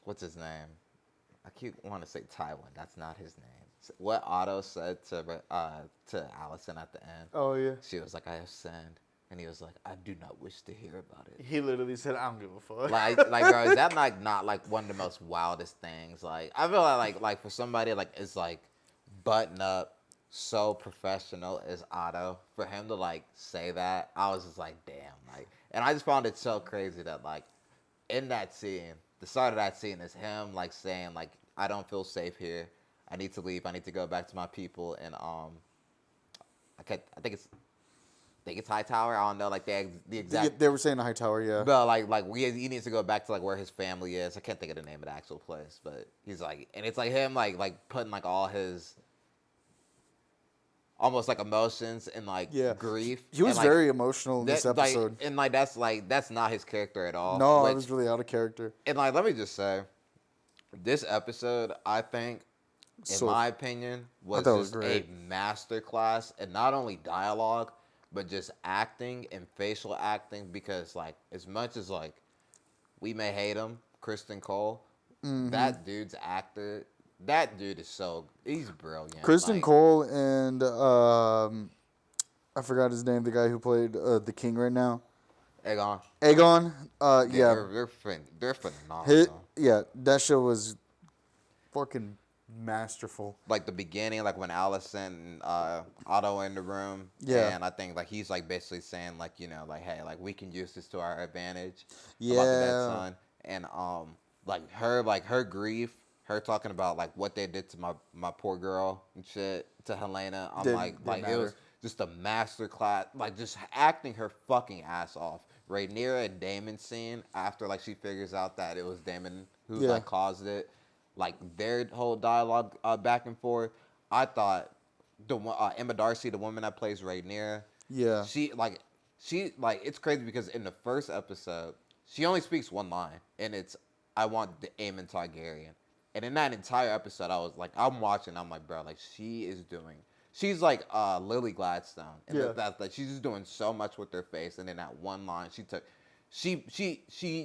what's his name? I keep want to say Tywin. That's not his name. What Otto said to Allison at the end. Oh yeah. She was like, "I have sinned," and he was like, "I do not wish to hear about it." He literally said, "I don't give a fuck." Bro, is that like not like one of the most wildest things? Like, I feel like for somebody like is like button up, so professional as Otto, for him to like say that, I was just like, damn, like, and I just found it so crazy that like in that scene, the start of that scene is him like saying like, I don't feel safe here. I need to leave. I need to go back to my people. And I think it's Hightower. I don't know like the exact. They were saying the high tower, yeah. But he needs to go back to like where his family is. I can't think of the name of the actual place, but he's like, and it's like him like putting like all his almost like emotions and like grief. He was and, very emotional in this episode. And that's not his character at all. No, it was really out of character. And like, let me just say, this episode, I think, in my opinion, was just a masterclass in not only dialogue, but just acting and facial acting. Because like, as much as like we may hate him, Kristen Cole, that dude's actor. That dude is he's brilliant. Kristen Cole and I forgot his name, the guy who played the king right now. Aegon. Yeah. They're phenomenal. That show was fucking masterful. Like the beginning, like when Allison and Otto in the room. Yeah. And I think like he's like basically saying like, you know, like, hey, like we can use this to our advantage. Yeah. About the dead son. And like her grief. Her talking about like what they did to my poor girl and shit to Helena. I'm like it was just a master class, like just acting her fucking ass off. Rhaenyra and Daemon's scene after like she figures out that it was Daemon who like caused it, like their whole dialogue back and forth. I thought the Emma Darcy, the woman that plays Rhaenyra, she it's crazy because in the first episode she only speaks one line and it's I want the Aemon Targaryen. And in that entire episode, I was like, I'm watching. I'm like, bro, like she's like Lily Gladstone, and that she's just doing so much with her face. And in that one line, she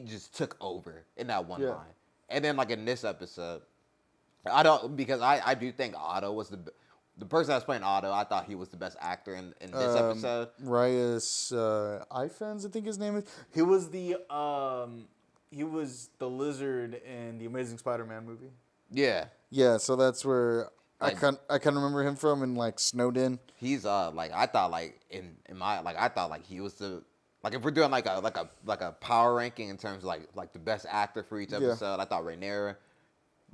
just took over in that one line. And then like in this episode, I do think Otto was the person that was playing Otto. I thought he was the best actor in this episode. Reyes Ifans, I think his name is. He was the lizard in the Amazing Spider-Man movie. Yeah. Yeah, so that's where I can remember him from in like Snowden. He's like I thought like in my like I thought like he was the like if we're doing like a power ranking in terms of like the best actor for each episode, I thought Rhaenyra,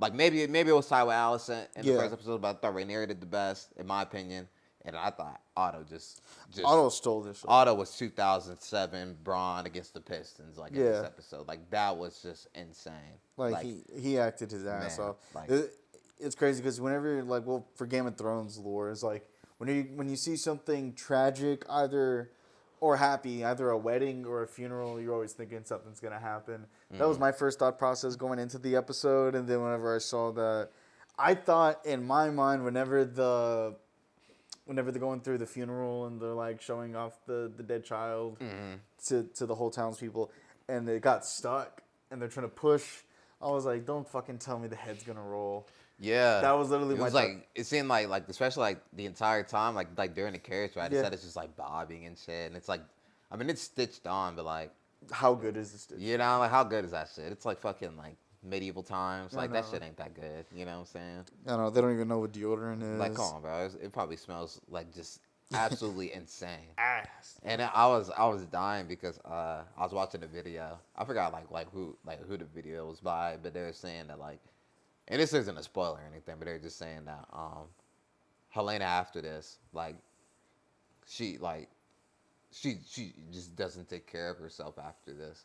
like maybe it was Tywin Allison in the first episode, but I thought Rhaenyra did the best in my opinion. And I thought Otto just Otto stole this show. Otto was 2007 Braun against the Pistons, like in this episode. Like that was just insane. Like he acted his ass off. Like, it's crazy because whenever for Game of Thrones lore, it's like when you see something tragic, either or happy, either a wedding or a funeral, you're always thinking something's gonna happen. That was my first thought process going into the episode, and then whenever I saw that, I thought in my mind whenever they're going through the funeral and they're like showing off the dead child to the whole townspeople, and they got stuck and they're trying to push, I was like, don't fucking tell me the head's gonna roll. Yeah, that was literally it seemed like especially like the entire time like during the carriage ride, it said it's just like bobbing and shit, and it's like, I mean it's stitched on, but like how good is the stitch? You know, like how good is that shit? It's like fucking like medieval times. Like that shit ain't that good. You know what I'm saying? I don't know. They don't even know what deodorant is. Like, come on, bro. It probably smells like just absolutely insane. Ass. And I was dying because I was watching a video. I forgot who the video was by, but they were saying that like, and this isn't a spoiler or anything, but they're just saying that Helena after this, like, she just doesn't take care of herself after this.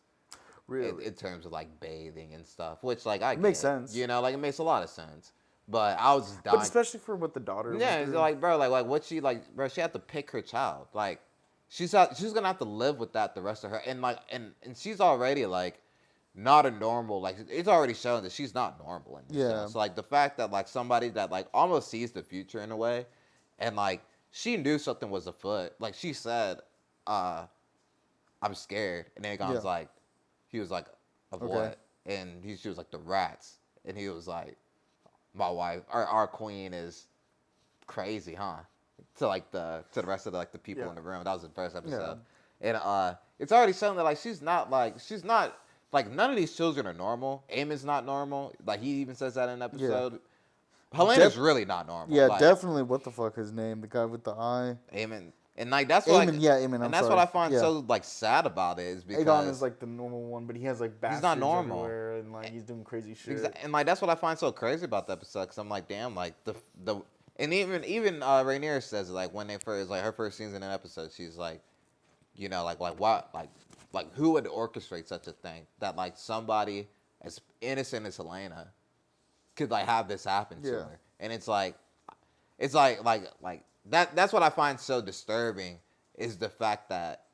Really? In terms of like bathing and stuff, which like I makes sense. You know, like it makes a lot of sense. But I was just dying. But especially for what the daughter. Yeah, it's like bro, like what she like, bro. She had to pick her child. Like she's gonna have to live with that the rest of her, and like and she's already like not a normal. Like it's already shown that she's not normal in this sense. So like the fact that like somebody that like almost sees the future in a way, and like she knew something was afoot. Like she said, "I'm scared," and then Aegon's like. He was like, of what? and she was like the rats, and he was like, my wife, our queen is crazy, huh? To the rest of the people in the room. That was the first episode, and it's already shown that like she's not like none of these children are normal. Aemon's not normal. Like he even says that in an episode. Helena's really not normal. Yeah, like, definitely. What the fuck his name? The guy with the eye. Aemon. And like that's what Aemon. And that's what I find so like sad about it is because Aegon is like the normal one, but he has like bastards he's not normal everywhere and like he's doing crazy shit. And like that's what I find so crazy about the episode because I'm like, damn, like the and even Rhaenyra says like when they first like her first scenes in an episode, she's like, you know, like what like who would orchestrate such a thing that like somebody as innocent as Helena could like have this happen to her, and it's like that's what I find so disturbing is the fact that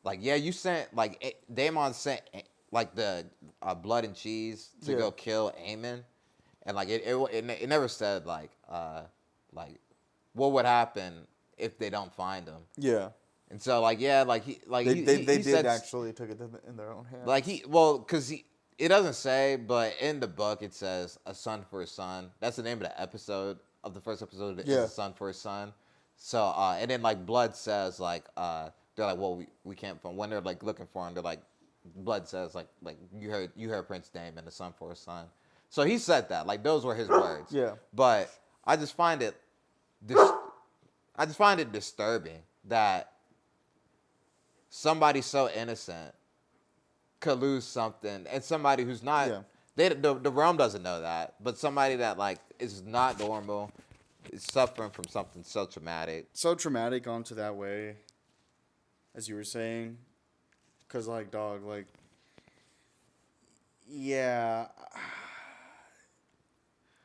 like you sent like Daemon sent like the blood and cheese to go kill Aemon, and like it never said like what would happen if they don't find him. Yeah. And so like they did actually took it in their own hands. Like because it doesn't say, but in the book it says a son for a son. That's the name of the episode. Of the first episode is a son for a son. So and then like Blood says like they're like, well, we can't find when they're like looking for him, they're like Blood says like you heard Prince Daemon, a son for a son. So he said that, like those were his words. Yeah. But I just find it disturbing that somebody so innocent could lose something, and somebody who's not the realm doesn't know that, but somebody that like is not normal is suffering from something so traumatic. So traumatic onto that way, as you were saying, because like dog, like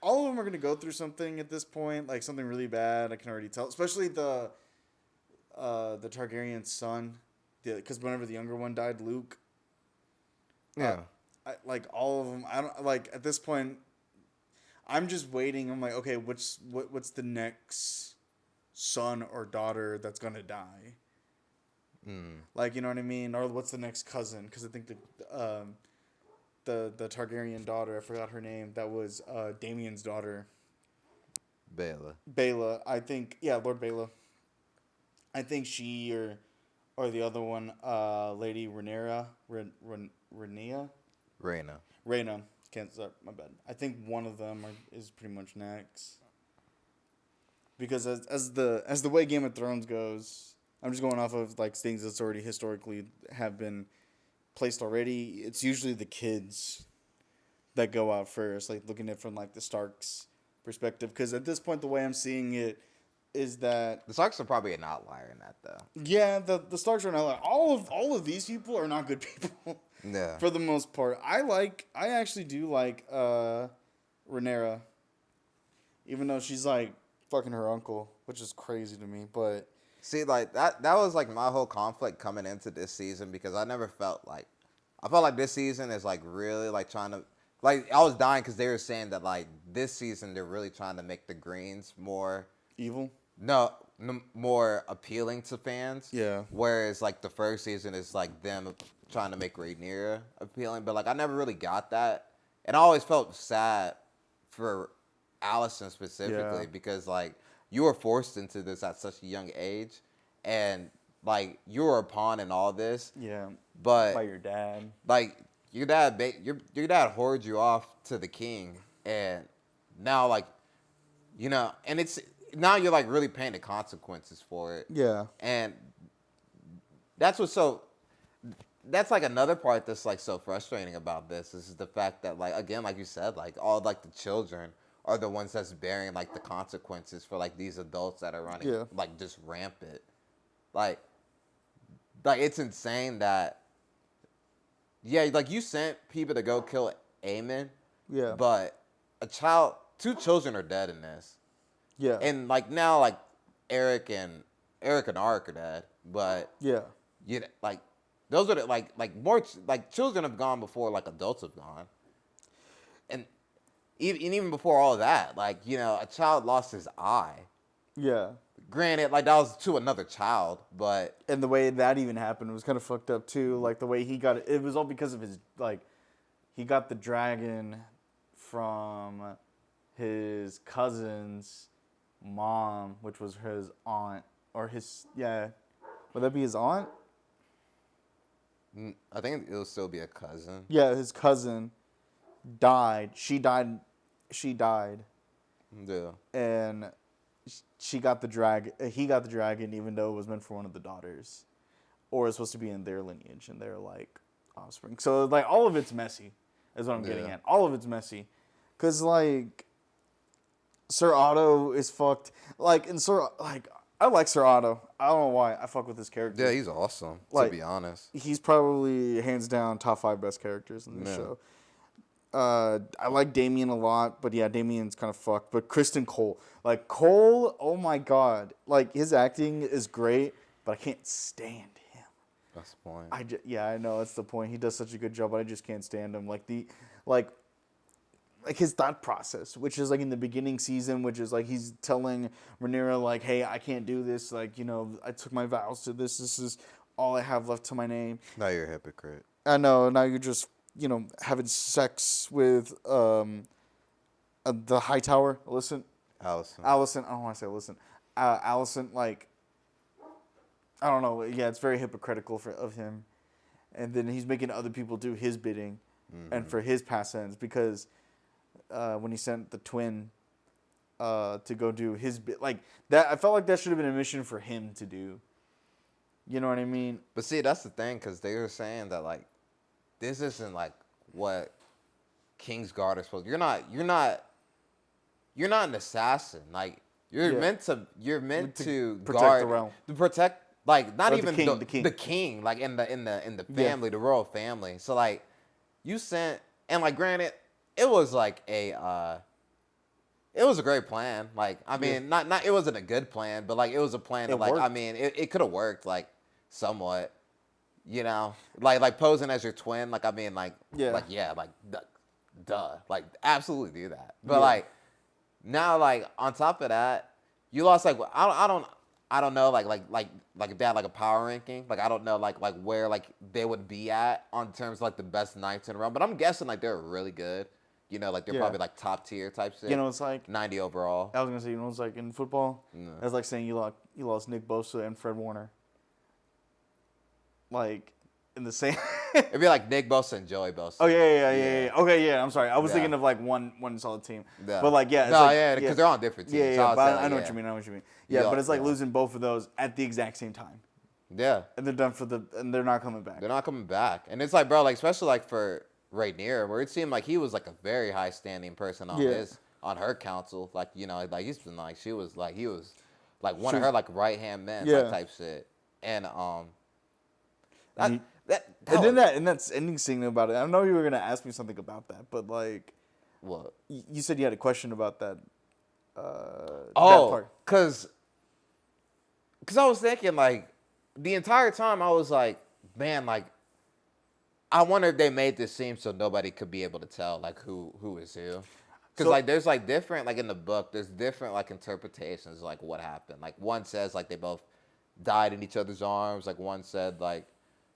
all of them are gonna go through something at this point, like something really bad. I can already tell, especially the Targaryen son, because whenever the younger one died, Luke. Yeah. Like all of them, I don't like at this point. I'm just waiting. I'm like, okay, what's the next son or daughter that's gonna die? Like, you know what I mean? Or what's the next cousin? Because I think the Targaryen daughter, I forgot her name. That was Damien's daughter. Baela. I think Lord Baela. I think she or the other one, Lady Rhaenyra. Rhaena. Can't start. My bad. I think one of them is pretty much next. Because as the way Game of Thrones goes, I'm just going off of like things that's already historically have been placed already. It's usually the kids that go out first, like looking at it from like the Starks' perspective. Because at this point, the way I'm seeing it is that the Starks are probably an outlier in that though. Yeah, the Starks are an outlier. All of these people are not good people. Yeah. For the most part. I actually do like Rhaenyra. Even though she's like fucking her uncle, which is crazy to me, but see, like that was like my whole conflict coming into this season because I felt like this season is like really like trying to like I was dying because they were saying that like this season they're really trying to make the Greens more evil. No, more appealing to fans. Yeah. Whereas like the first season is like them trying to make Rhaenyra appealing, but like I never really got that, and I always felt sad for Alicent specifically because like you were forced into this at such a young age, and like you were a pawn in all this. Yeah. But by your dad. Like your dad hoarded you off to the king, and now like you know, and it's now you're like really paying the consequences for it. Yeah. And that's like another part that's like so frustrating about this is the fact that like again like you said like all like the children are the ones that's bearing like the consequences for like these adults that are running like just rampant. Like it's insane that like you sent people to go kill Aemon. Yeah. But two children are dead in this. Yeah. And like now like Eric and Arik are dead, but like those are like more like children have gone before like adults have gone, and even before all of that, like you know, a child lost his eye. Yeah. Granted, like that was to another child, but and the way that even happened was kind of fucked up too. Like the way he got it was all because of his like he got the dragon from his cousin's mom, which was his aunt, or his, yeah. Would that be his aunt? I think it'll still be a cousin. Yeah, his cousin died. She died. Yeah. And she got the dragon. He got the dragon, even though it was meant for one of the daughters, or it's supposed to be in their lineage and their like offspring. So like all of it's messy, is what I'm getting at. All of it's messy, cause like Sir Otto is fucked. Like in I like Sir Otto. I don't know why I fuck with his character. Yeah, he's awesome. Like, to be honest, he's probably hands down top 5 best characters in this show. I like Damien a lot, but yeah, Damien's kind of fucked. But Kristen Cole, oh my god, like his acting is great, but I can't stand him. That's the point. I know that's the point. He does such a good job, but I just can't stand him. Like his thought process, which is like in the beginning season, which is like he's telling Rhaenyra like, hey, I can't do this. Like, you know, I took my vows to this. This is all I have left to my name. Now you're a hypocrite. I know. Now you're just, you know, having sex with the Hightower. Alicent. I don't want to say Alicent. Alicent, like, I don't know. Yeah, it's very hypocritical of him. And then he's making other people do his bidding and for his past ends, because when he sent the twin to go do his bit, like that, I felt like that should have been a mission for him to do. You know what I mean? But see, that's the thing, because they were saying that like this isn't like what Kingsguard is supposed to. You're not an assassin. Like you're meant to protect guard the realm. To protect, like, not or even the king, like in the family, the royal family. So like you sent, and like granted, it was like it was a great plan. Like, I mean, not it wasn't a good plan, but like it was a plan that, like, worked. I mean, it could have worked, like, somewhat. You know, like posing as your twin. Like, I mean, like duh, like absolutely do that. But like now, like on top of that, you lost like I don't know like if they had like a power ranking. Like I don't know like where like they would be at on terms of like the best knights in the realm. But I'm guessing like they're really good. You know, like they're probably like top tier type shit. You know, it's like 90 overall. I was gonna say, you know, it's like in football. No. It's like saying you lost Nick Bosa and Fred Warner. Like in the same. It'd be like Nick Bosa and Joey Bosa. Oh yeah. Okay, yeah. I'm sorry. I was thinking of like one solid team. Yeah. But like because they're on different teams. Yeah. But I know what you mean. Yeah, but it's like losing both of those at the exact same time. Yeah. And they're done and they're not coming back. They're not coming back, and it's like, bro, like especially like for Rhaenyra, where it seemed like he was like a very high standing person on her council. Like, you know, like he's been like he was like one of her like right hand men, like, type shit. And and that ending scene about it. I know you were gonna ask me something about that, but like, what? You said you had a question about that. That part. Cause I was thinking like the entire time I was like, man, like I wonder if they made this seem so nobody could be able to tell like who is who. Because like there's like different, like in the book, there's different like interpretations like what happened. Like one says like they both died in each other's arms. Like one said like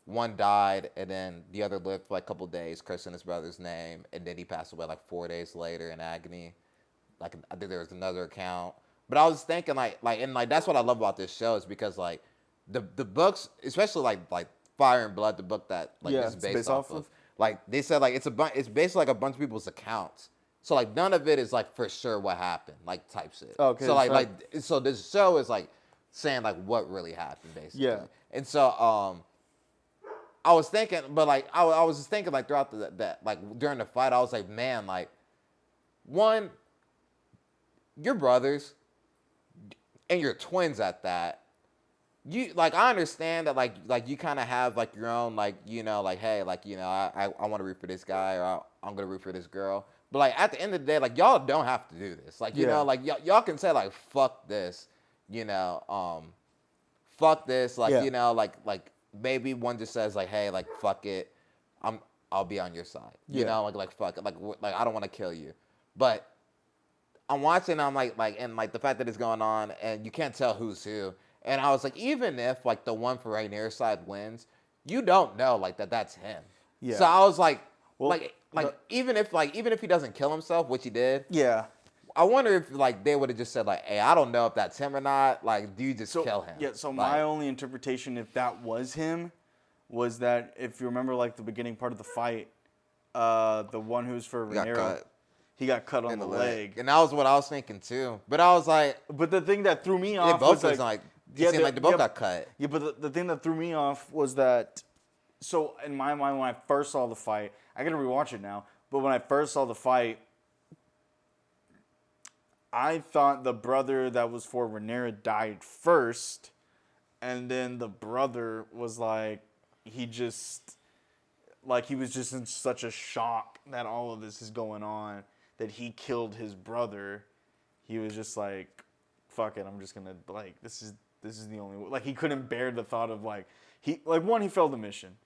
one died and then the other lived for like a couple days cursing his brother's name, and then he passed away like 4 days later in agony. Like I think there was another account. But I was thinking like that's what I love about this show, is because like the books, especially like Fire and Blood, the book that like this is based off of. Like they said, like it's basically like a bunch of people's accounts. So like none of it is like for sure what happened, like type shit. Okay. So so this show is like saying like what really happened basically. Yeah. And so I was thinking, but like I was just thinking like throughout that like during the fight, I was like, man, like one, you're brothers and you're twins at that. You like, I understand that like you kind of have like your own like, you know, like, hey, like, you know, I want to root for this guy, or I'm gonna root for this girl, but like at the end of the day, like y'all don't have to do this, like, you know, like y'all can say like fuck this, you know, fuck this, like, you know, like maybe one just says like, hey, like fuck it, I'll be on your side, you know, like fuck it, like I don't want to kill you, but I'm watching, I'm like and like the fact that it's going on and you can't tell who's who. And I was like, even if like the one for Rhaenyra's side wins, you don't know like that's him. Yeah. So I was like, well, like even if he doesn't kill himself, which he did. Yeah. I wonder if like they would have just said like, "Hey, I don't know if that's him or not. Like, do you just kill him?" Yeah. So like, my only interpretation, if that was him, was that if you remember like the beginning part of the fight, the one who's for Rhaenyra, he got cut on the leg, and that was what I was thinking too. But I was like, but the thing that threw me off was like it seemed like they both got cut. Yeah, but the thing that threw me off was that. So in my mind, when I first saw the fight, I gotta rewatch it now. But when I first saw the fight, I thought the brother that was for Rhaenyra died first, and then the brother was like, he was just in such a shock that all of this is going on that he killed his brother. He was just like, fuck it, I'm just gonna like this is the only way. Like he couldn't bear the thought of like he failed the mission,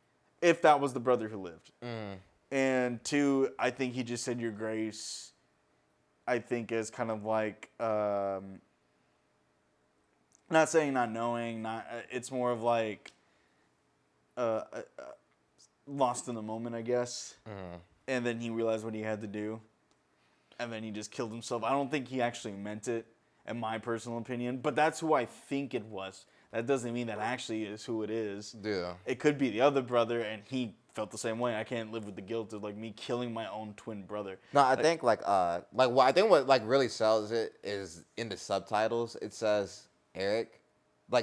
if that was the brother who lived, and two, I think he just said your grace. I think is kind of like, not saying not knowing, it's more of like, lost in the moment, I guess. And then he realized what he had to do, and then he just killed himself. I don't think he actually meant it, in my personal opinion, but that's who I think it was. That doesn't mean that actually is who it is. Yeah. It could be the other brother, and he felt the same way. I can't live with the guilt of like me killing my own twin brother. No, I think what really sells it is in the subtitles. It says Eric,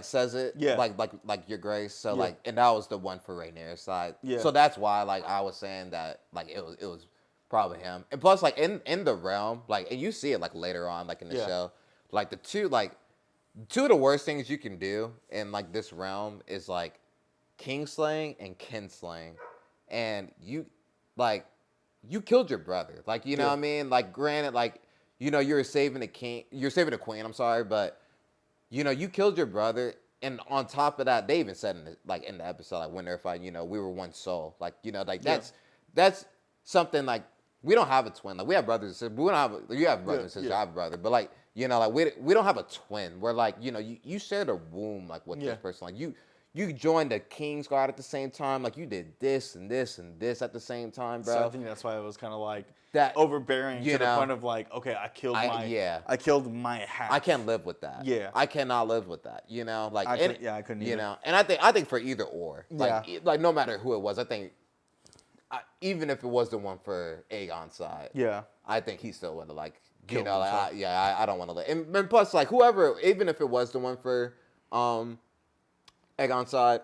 says it. Yeah. Like your grace. So and that was the one for Rhaenyra's side. Yeah. So that's why I was saying that it was probably him. And plus in the realm and you see it later on in the show the two of the worst things you can do in this realm is kingslaying and kinslaying. And you killed your brother. You know what I mean? Granted, you were saving the king, you're saving the queen, I'm sorry, but you killed your brother, and on top of that, they even said in the episode, when they're fighting, we were one soul. That's something we don't have a twin. We have brothers and sisters, but we don't have you have brothers and sisters, I have a brother. But we don't have a twin. We're you shared a womb with this person. You joined the King's Guard at the same time. You did this and this and this at the same time, bro. So I think that's why it was kind of that overbearing to the point of okay, I killed my half. I can't live with that. Yeah. I cannot live with that. I couldn't either. And I think for either or, no matter who it was, I think even if it was the one for Aegon's side, I think he still would have I don't want to live. And plus whoever, even if it was the one for Aegon's side,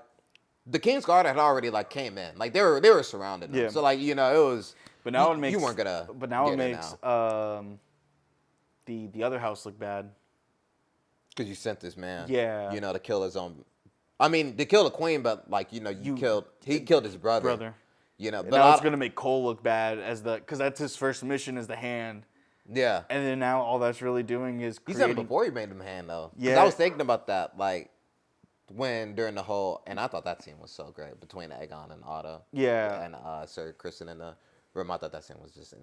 the King's Guard had already came in. They were surrounding them. So it was. But now it makes you weren't gonna. But now it makes the other house look bad. Because you sent this man. Yeah. To kill his own. I mean, to kill the queen, but he killed his brother. But now it's gonna make Cole look bad because that's his first mission as the Hand. Yeah. And then now all that's really doing is he said it before he made him Hand though. Yeah. I was thinking about that when during the whole, and I thought that scene was so great between Aegon and Otto. Yeah. And Sir Kristen in the room. I thought that scene was just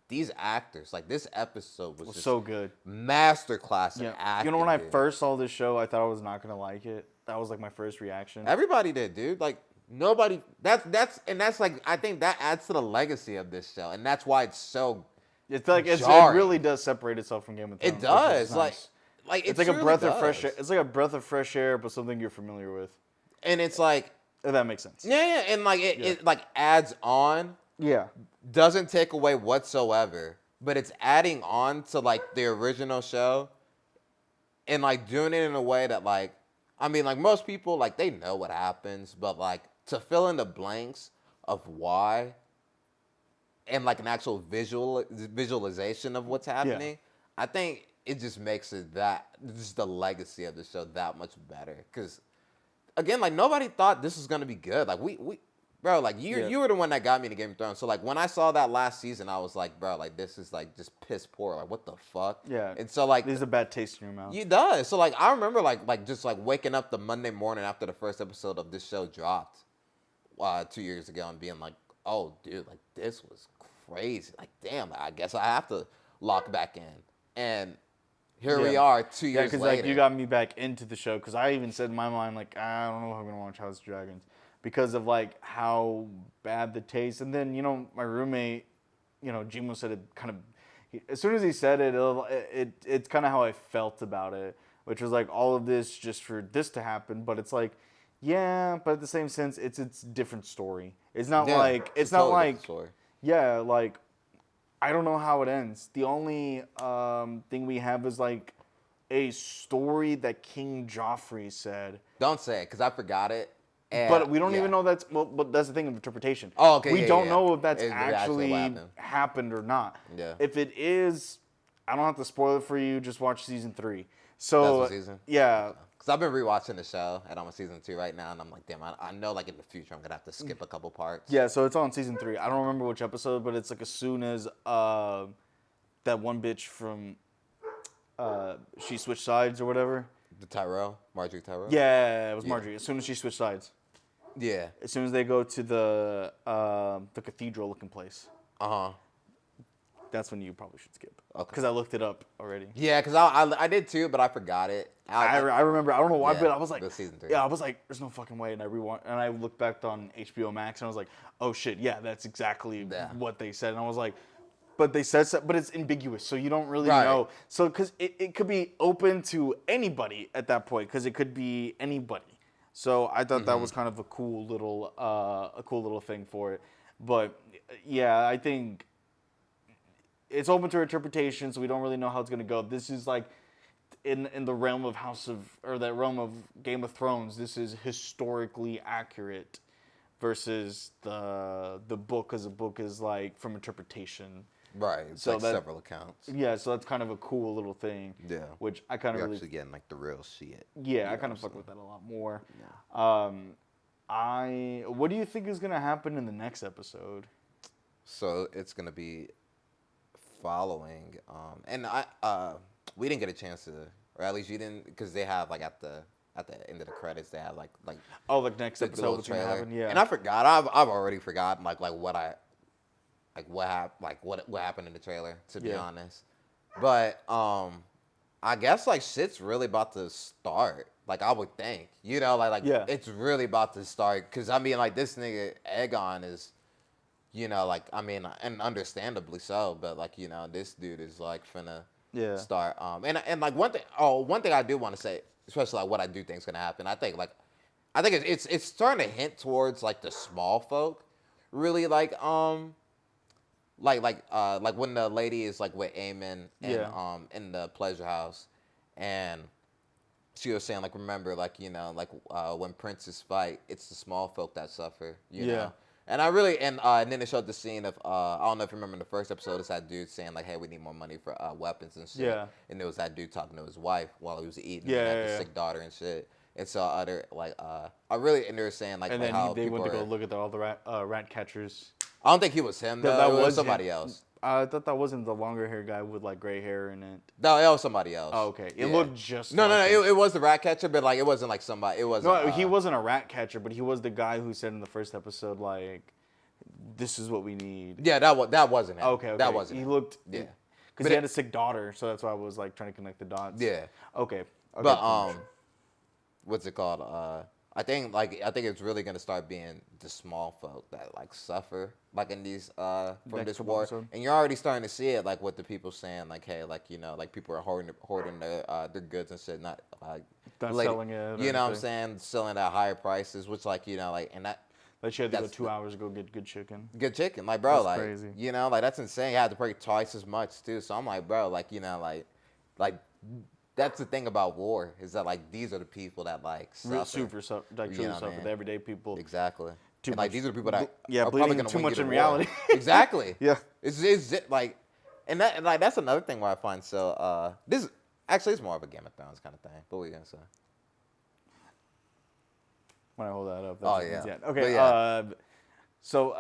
these actors. This episode was just so good. Masterclass in acting. When I first saw this show, I thought I was not gonna like it. That was my first reaction. Everybody did, dude. Nobody. I think that adds to the legacy of this show, and that's why it's so. It's it really does separate itself from Game of Thrones. It does. Nice. It's a breath of fresh air. It's like a breath of fresh air, but something you're familiar with. And it's if that makes sense. Yeah, and it adds on. Yeah. Doesn't take away whatsoever, but it's adding on to the original show, and doing it in a way that most people they know what happens, but to fill in the blanks of why, and an actual visualization of what's happening, I think it just makes it just the legacy of the show that much better. Because again, nobody thought this was gonna be good. Bro, you were the one that got me to Game of Thrones. So when I saw that last season, I was bro, this is just piss poor. What the fuck? Yeah. And so there's a bad taste in your mouth. It does. So I remember just waking up the Monday morning after the first episode of this show dropped 2 years ago and being oh dude, this was crazy. Damn, I guess I have to lock back in. And here we are 2 years later. Because you got me back into the show. Because I even said in my mind, I don't know if I'm going to watch House of Dragons. because of like how bad the taste. And then my roommate, Jimo said it kind of. As soon as he said it, it's kind of how I felt about it, which was like all of this just for this to happen. But it's like, yeah, but at the same sense, it's different story. It's not like it's not totally like like I don't know how it ends. The only thing we have is like a story that King Joffrey said. Don't say it, because I forgot it. But we don't even know that's but that's the thing of interpretation. Oh, okay. We don't know if that's It actually happened or not. Yeah. If it is, I don't have to spoil it for you. Just watch season 3. So that's what season? Yeah. Because I've been rewatching the show, and I'm on season 2 right now, and I'm like, damn, I know like in the future I'm gonna have to skip a couple parts. Yeah. So it's on season 3. I don't remember which episode, but it's like as soon as that one bitch from she switched sides or whatever. Marjorie Tyrell. Yeah, it was Marjorie. As soon as she switched sides. Yeah. As soon as they go to the cathedral-looking place. That's when you probably should skip. Okay. Because I looked it up already. Yeah, because I did too, but I forgot it. I remember. I don't know why, but I was like, season 3. Yeah, I was like, there's no fucking way. And I looked back on HBO Max, and I was like, oh shit, yeah, that's exactly what they said. And I was like, but they said so, but it's ambiguous, so you don't really know. So because it could be open to anybody at that point, because it could be anybody. So I thought that was kind of a cool little thing for it. But yeah, I think it's open to interpretation, so we don't really know how it's gonna go. This is like in the realm of that realm of Game of Thrones. This is historically accurate versus the book, because the book is like from interpretation. Right. It's so like several accounts. Yeah, so that's kind of a cool little thing. Yeah. Which I kind of really actually getting like the real shit. Yeah, I kind of fuck with that a lot more. Yeah. What do you think is gonna happen in the next episode? So it's gonna be following, and we didn't get a chance to, or at least you didn't, because they have like at the end of the credits they have like next episode what's gonna happen. Yeah. And I forgot. I've already forgotten what happened in the trailer, to be honest. But I guess like shit's really about to start. Like I would think, it's really about to start. Cause I mean, like this nigga Aegon is, and understandably so. But like this dude is like finna start. And like one thing I do want to say, especially like what I do think is gonna happen. I think it's starting to hint towards like the small folk, really like when the lady is like with Aemon and in the pleasure house, and she was saying like, remember, like when princes fight, it's the small folk that suffer, you know. And I really and then they showed the scene of I don't know if you remember in the first episode, it's that dude saying like, hey, we need more money for weapons and shit. Yeah. And there was that dude talking to his wife while he was eating. Yeah. And had the sick daughter and shit. And so I really understand like. And then how they went to go look at all the rat catchers. I don't think he was him though. That was somebody else. I thought that wasn't the longer hair guy with like gray hair in it. No, it was somebody else. Oh, okay. It looked just. No. It was the rat catcher, but like it wasn't like somebody. It wasn't. No, he wasn't a rat catcher, but he was the guy who said in the first episode like, "This is what we need." Yeah, that wasn't him. Okay. That wasn't. He him. looked. Yeah. Because he had a sick daughter, so that's why I was like trying to connect the dots. Yeah. Okay. But what's it called? I think it's really gonna start being the small folk that like suffer like in these from this war, and you're already starting to see it like with the people saying like, hey, like like people are hoarding their goods and shit, not like selling it. You know what I'm saying? Selling at higher prices, which like and that. Like she had to go 2 hours to go get good chicken. Good chicken, like bro, that's like crazy. Like that's insane. You had to pay twice as much too. So I'm like, bro, like like. That's the thing about war, is that like these are the people that like suffer. Truly suffer. The everyday people. Exactly. Like these are the people that are probably gonna too much in reality. Exactly. Yeah. It's like, and that like that's another thing where I find so this actually it's more of a Game of Thrones kind of thing. But what are you gonna say? When I hold that up. Oh yeah. Okay. Yeah. So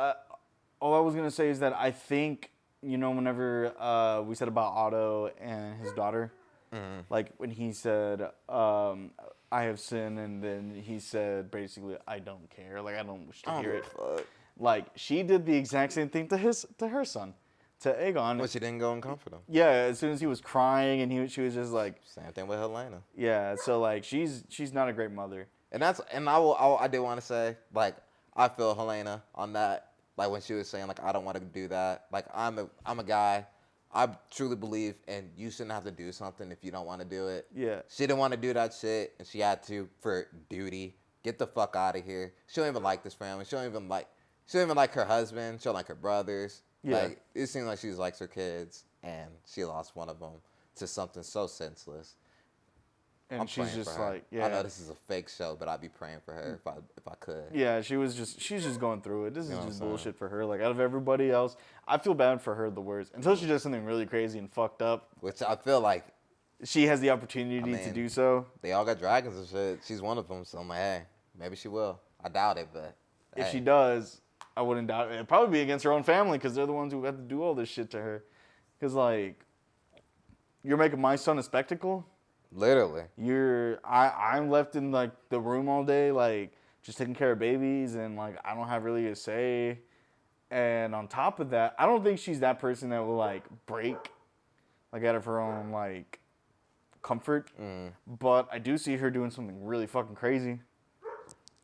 all I was gonna say is that I think whenever we said about Otto and his daughter. Mm-hmm. Like when he said, I have sinned, and then he said basically, I don't care. Like I don't wish to hear it. Fuck. Like she did the exact same thing to her son, to Aegon. But she didn't go and comfort him. Yeah, as soon as he was crying, and she was just like. Same thing with Helena. Yeah, so like she's not a great mother. And I did want to say like I feel Helena on that. Like when she was saying like I don't want to do that. Like I'm a guy. I truly believe and you shouldn't have to do something if you don't want to do it. Yeah. She didn't want to do that shit and she had to for duty. Get the fuck out of here. She don't even like this family. She don't even like her husband. She don't like her brothers. Yeah. Like it seems like she likes her kids and she lost one of them to something so senseless. And she's just like, yeah. I know this is a fake show, but I'd be praying for her if I could. Yeah, she's just going through it. This is just bullshit for her. Like out of everybody else, I feel bad for her the worst. Until she does something really crazy and fucked up. Which I feel like she has the opportunity to do so. They all got dragons and shit. She's one of them, so I'm like, hey, maybe she will. I doubt it, but if she does, I wouldn't doubt it. It'd probably be against her own family because they're the ones who had to do all this shit to her. Because like, you're making my son a spectacle. Literally. I'm left in like the room all day, like just taking care of babies, and like I don't have really a say. And on top of that, I don't think she's that person that will like break, like out of her own like comfort. But I do see her doing something really fucking crazy.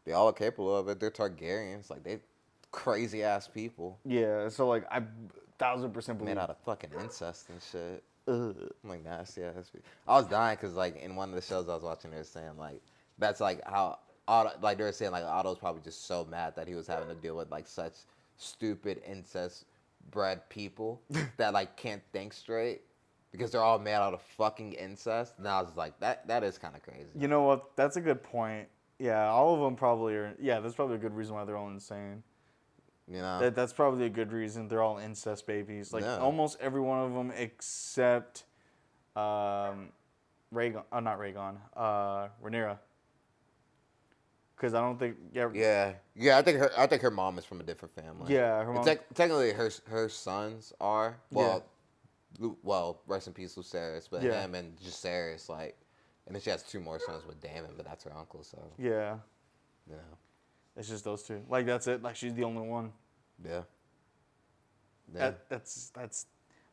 They all are capable of it. They're Targaryens, like they crazy ass people. Yeah, so like I 1000% believe. Made out of fucking incest and shit. I'm like nasty ass. I was dying because like in one of the shows I was watching, they were saying like that's like how Otto, like they were saying like Otto's probably just so mad that he was having to deal with like such stupid incest bred people that like can't think straight because they're all made out of fucking incest. And I was like that is kind of crazy. You know what? That's a good point. Yeah, all of them probably are. Yeah, that's probably a good reason why they're all insane. You know, that's probably a good reason. They're all incest babies. Like almost every one of them except Rhaegon. Not Rhaegon. Rhaenyra. Because I don't think. Yeah. I think her mom is from a different family. Yeah, her mom. Technically, her sons are. Well, rest in peace, Lucerys. But him and Jacaerys, like, and then she has 2 more sons with Daemon, but that's her uncle. So. Yeah. You know. It's just those 2. Like that's it. Like she's the only one. Yeah. That's.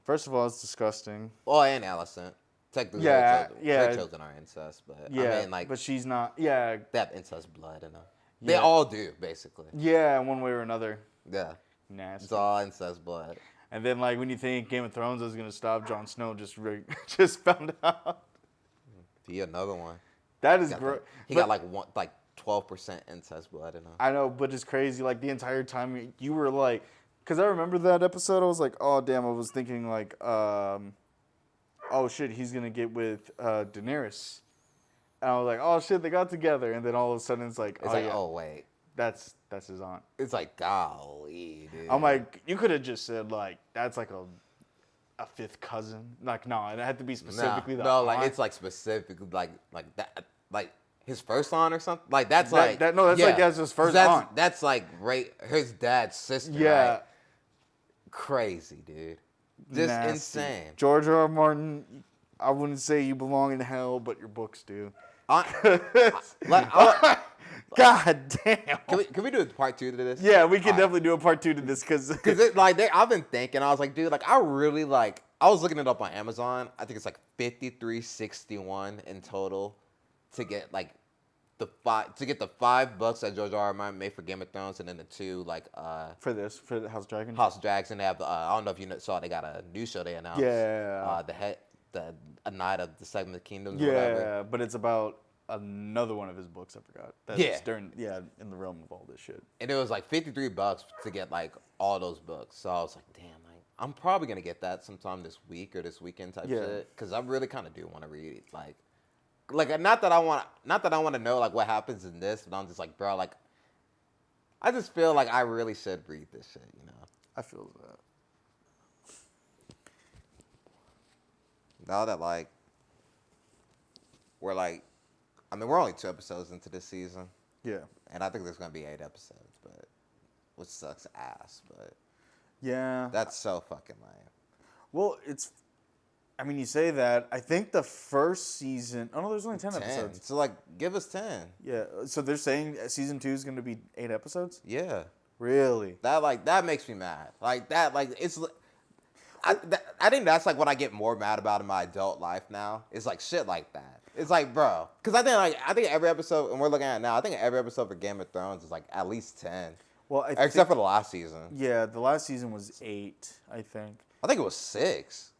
First of all, it's disgusting. Well, and Alicent. Technically, her children are incest, but I mean, like, but she's not. Yeah. They have incest blood in them. They all do, basically. Yeah, in one way or another. Yeah. Nasty. It's all incest blood. And then, like, when you think Game of Thrones is gonna stop, Jon Snow just found out. He another one. That is great. He got like 12% incest blood in him. I know, but it's crazy. Like the entire time you were like, because I remember that episode. I was like, oh damn. I was thinking like, oh shit, he's gonna get with Daenerys. And I was like, oh shit, they got together. And then all of a sudden it's like, oh wait, that's his aunt. It's like golly, dude. I'm like, you could have just said like that's like a 5th cousin. Like no, it had to be specifically the aunt. Like it's like specifically like that like. His first aunt or something? Like, that's like that's his first aunt. That's like his dad's sister. Yeah. Right? Crazy, dude. Just nasty. Insane. George R. R. Martin, I wouldn't say you belong in hell, but your books do. God damn. Can we do a part 2 to this? Yeah, we can definitely do a part 2 to this because I've been thinking. I was like, dude, like I really like. I was looking it up on Amazon. I think it's like $53.61 in total to get like the 5 books that George R. R. Martin made for Game of Thrones, and then the 2 like for the House of Dragon. House of Dragons, and they have I don't know if you saw they got a new show they announced. Yeah. A Night of the Seven Kingdoms. Yeah, or whatever. But it's about another one of his books. I forgot. In the realm of all this shit. And it was like $53 to get like all those books. So I was like, damn, I'm probably gonna get that sometime this week or this weekend type shit, because I really kind of do want to read it. Like not that I want to know like what happens in this, but I'm just like, bro, like I just feel like I really should read this shit, you know. I feel that. Now that like we're like, I mean, we're only 2 episodes into this season. Yeah. And I think there's gonna be 8 episodes, but which sucks ass, but yeah, that's so fucking lame. Well, I mean, you say that. I think the first season. Oh no, there's only 10 episodes. So like, give us 10. Yeah. So they're saying season 2 is going to be 8 episodes. Yeah. Really? That makes me mad. Like that. Like it's. I think that's like what I get more mad about in my adult life now. It's like shit like that. It's like, bro, because I think every episode, and we're looking at it now, I think every episode for Game of Thrones is like at least 10. Well, except for the last season. Yeah, the last season was 8, I think. I think it was 6.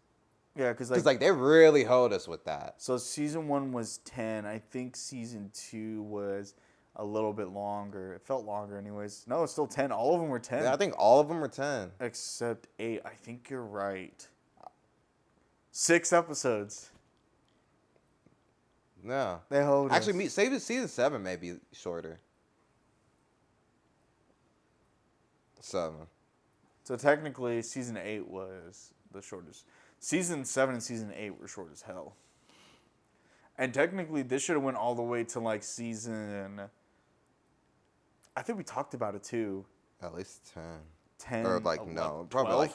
Yeah, because like they really hold us with that. So season 1 was 10. I think season 2 was a little bit longer. It felt longer, anyways. No, it's still 10. All of them were 10. Yeah, I think all of them were 10. Except 8. I think you're right. 6 episodes. No. They hold Actually, season 7 may be shorter. 7. So technically, season 8 was the shortest. Season 7 and season 8 were short as hell. And technically, this should have went all the way to like season. I think we talked about it too. At least 10. 10. Or like 11, no, probably 12? like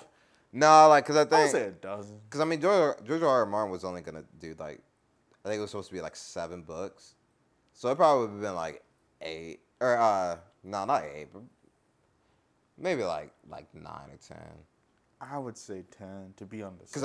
no, like because I I would think say a dozen. because I mean George R. R. Martin was only gonna do like I think it was supposed to be like 7 books, so it probably would have been like 8 or no, not 8, but maybe like 9 or 10. I would say 10 to be on the because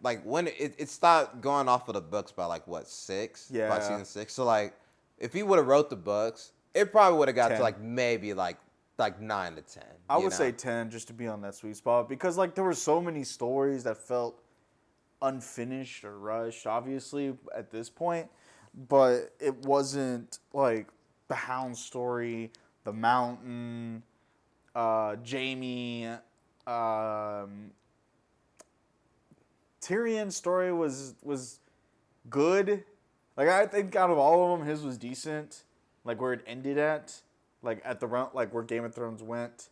like when it stopped going off of the books by like what 6 Yeah. by season 6, so like if he would have wrote the books, it probably would have got 10. to like maybe like 9 to 10. I would say 10 just to be on that sweet spot because like there were so many stories that felt unfinished or rushed, obviously at this point, but it wasn't like the Hound story, the Mountain, Jamie, Tyrion's story was good. Like I think out of all of them, his was decent. Like where it ended at, like at the round, like where Game of Thrones went.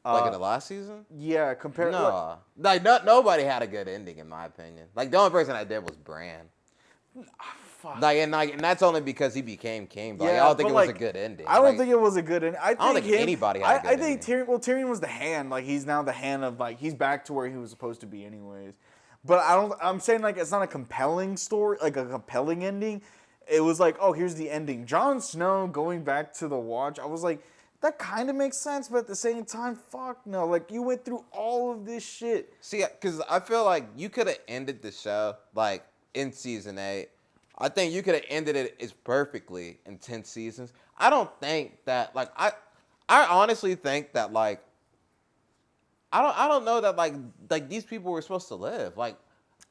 Like in the last season? Yeah, compared. No, like nobody had a good ending in my opinion. Like the only person that did was Bran. Fuck. And that's only because he became king. But Yeah, I don't think but, it was like, a good ending. I don't think it was a good ending. I don't think anybody had a good I think ending. Tyrion. Well, Tyrion was the hand. Like he's now the hand of like he's back to where he was supposed to be, anyways. But I don't. I'm saying like it's not a compelling story, like a compelling ending. It was like, oh, here's the ending. Jon Snow going back to the Watch. I was like, that kind of makes sense, but at the same time, fuck no. Like you went through all of this shit. See, because I feel like you could have ended the show like in season 8. I think you could have ended it as perfectly in 10 seasons. I don't think that like I honestly think that like I don't know that like these people were supposed to live. Like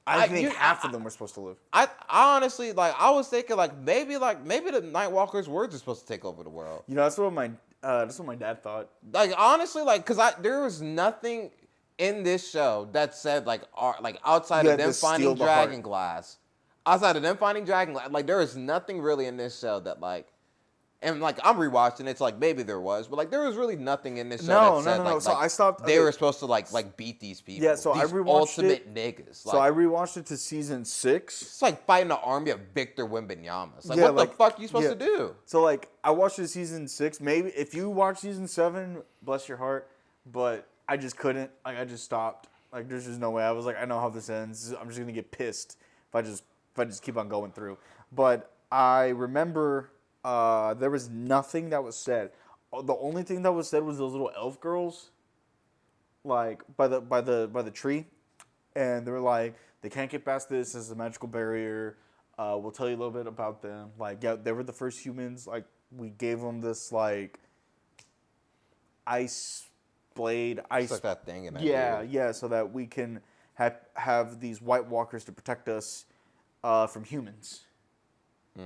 I think half of them were supposed to live. I honestly like I was thinking like maybe the Nightwalkers were just supposed to take over the world. You know, that's what my dad thought. Like honestly, like because there was nothing in this show that said like outside of them finding Dragonglass. Outside of them finding Dragonglass, like there is nothing really in this show that like, and like I'm rewatching, it's like maybe there was, but like there was really nothing in this show that said like, So I stopped. They were supposed to like beat these people. Yeah, so these I rewatched ultimate niggas. So I rewatched it to season 6. It's like fighting an army of Victor Wembanyama's. Like Yeah, what the fuck are you supposed to do? So like I watched it season 6. Maybe if you watch season 7, bless your heart, but I just couldn't. Like I just stopped. Like there's just no way. I was like, I know how this ends. I'm just gonna get pissed if I just keep on going through. But I remember there was nothing that was said. The only thing that was said was those little elf girls, like by the tree, and they were like, they can't get past this. This is a magical barrier. We'll tell you a little bit about them. Like, yeah, they were the first humans. Like, we gave them this like ice blade, It's like that thing in that yeah, so that we can have these White Walkers to protect us from humans.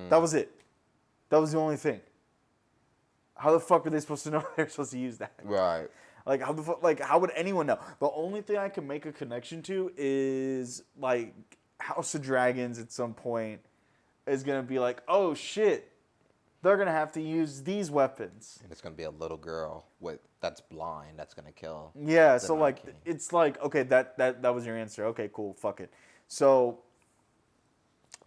That was it. That was the only thing. How the fuck are they supposed to know they're supposed to use that? Right. Like how the fuck? Like how would anyone know? The only thing I can make a connection to is like House of Dragons at some point is gonna be like, oh shit, they're gonna have to use these weapons. And it's gonna be a little girl that's blind that's gonna kill. Yeah. So like it's like okay, that was your answer. Okay, cool. Fuck it. So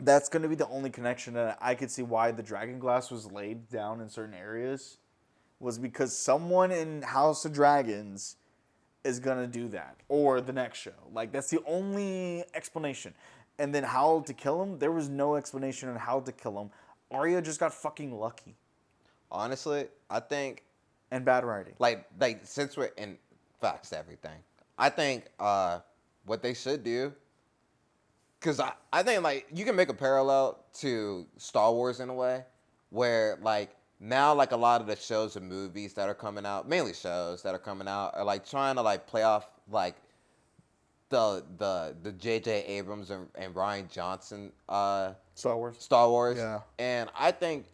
that's going to be the only connection that I could see why the Dragonglass was laid down in certain areas was because someone in House of Dragons is going to do that or the next show. Like that's the only explanation. And then how to kill him, there was no explanation on how to kill him. Arya just got fucking lucky. Honestly, I think and bad writing. Like since we're in facts to everything, I think what they should do. Because I think, like, you can make a parallel to Star Wars in a way where, like, now like a lot of the shows and movies that are coming out, mainly shows that are coming out, are like trying to like play off like the J.J. Abrams and Ryan Johnson Star Wars. Yeah. And I think,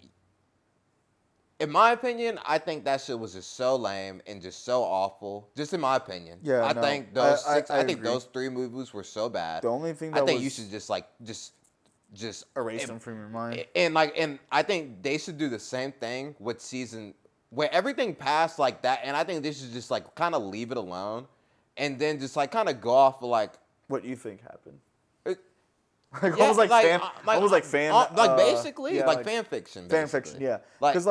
in my opinion, I think that shit was just so lame and just so awful. Just in my opinion. Yeah, I no, think those I think agree. those 3 movies were so bad. The only thing I think you should just erase them from your mind. And I think they should do the same thing with season where everything passed like that. And I think they should just like kind of leave it alone, and then just like kind of go off of like what you think happened. Yeah, almost like basically yeah, like fan fiction. Fan fiction, yeah. Because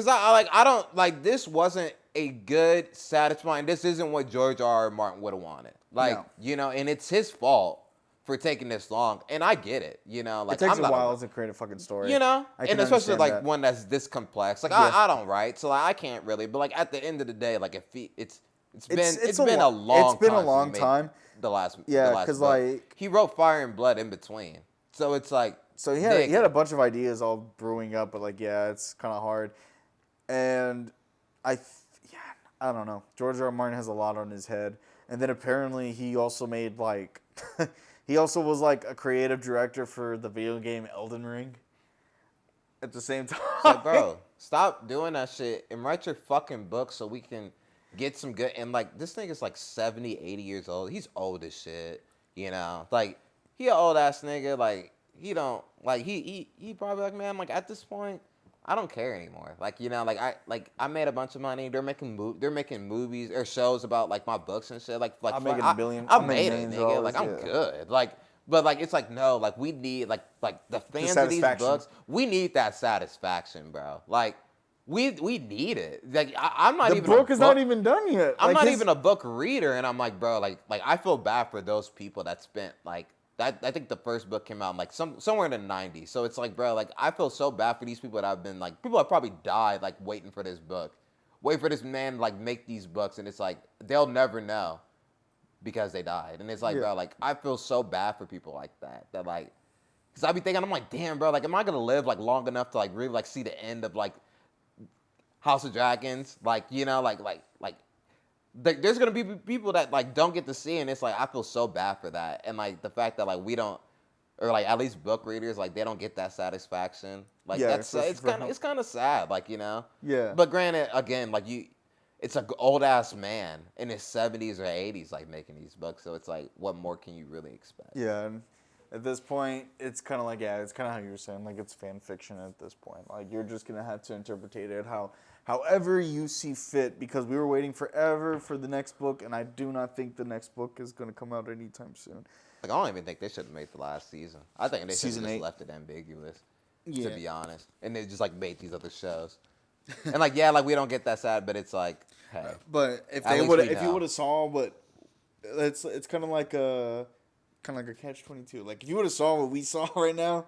I don't like this wasn't a good satisfying. This isn't what George R. Martin would have wanted. Like No. you know, and it's his fault for taking this long, and I get it. You know, like it takes I'm a not while to create a fucking story. You know, and especially like that. one that's this complex. Like Yeah. I don't write, so like, I can't really. But like at the end of the day, like it's been a long time. The last because like he wrote Fire and Blood in between, so it's like he had a bunch of ideas all brewing up, but like it's kind of hard, and I don't know. George R. R. Martin has a lot on his head, and then apparently he also made like he also was like a creative director for the video game Elden Ring. At the same time, it's like, bro, stop doing that shit and write your fucking book so we can get some good. And like this nigga's like 70, 80 years old. He's old as shit. You know, like he an old ass nigga. Like he don't like he probably like, man, like at this point, I don't care anymore. Like you know, I made a bunch of money. They're making movies or shows about like my books and shit. Like I'm making $1 billion. I made it, nigga. Like I'm good. Like. But like it's like no, like we need like the fans of these books, we need that satisfaction, bro. Like we need it. Like I'm not even the book is not even done yet. I'm not even a book reader, and I'm like, bro, like I feel bad for those people that spent like that. I think the first book came out in like somewhere in the 90s. So it's like, bro, like I feel so bad for these people that have been like people have probably died like waiting for this book, wait for this man to, like make these books, and it's like they'll never know. Because they died. And it's like, bro, like, I feel so bad for people like that. That, like, because I be thinking, I'm like, damn, bro, like, am I going to live, like, long enough to, like, really, like, see the end of, like, House of Dragons? Like, you know, like there's going to be people that, like, don't get to see it. And it's like, I feel so bad for that. And, like, the fact that, like, we don't, or, like, at least book readers, like, they don't get that satisfaction. Like, that's, it's kind of sad, like, you know? Yeah. But granted, again, like, it's an old ass man in his 70s or 80s, like making these books. So it's like, what more can you really expect? Yeah, and at this point, it's kind of like it's kind of how you were saying, like it's fan fiction at this point. Like you're just gonna have to interpret it however you see fit. Because we were waiting forever for the next book, and I do not think the next book is gonna come out anytime soon. Like I don't even think they should have made the last season. I think they should have just left it ambiguous. To be honest, and they just like made these other shows. And like like we don't get that sad, but it's like, hey. But if you would have saw what, it's kind of like a catch-22. Like if you would have saw what we saw right now,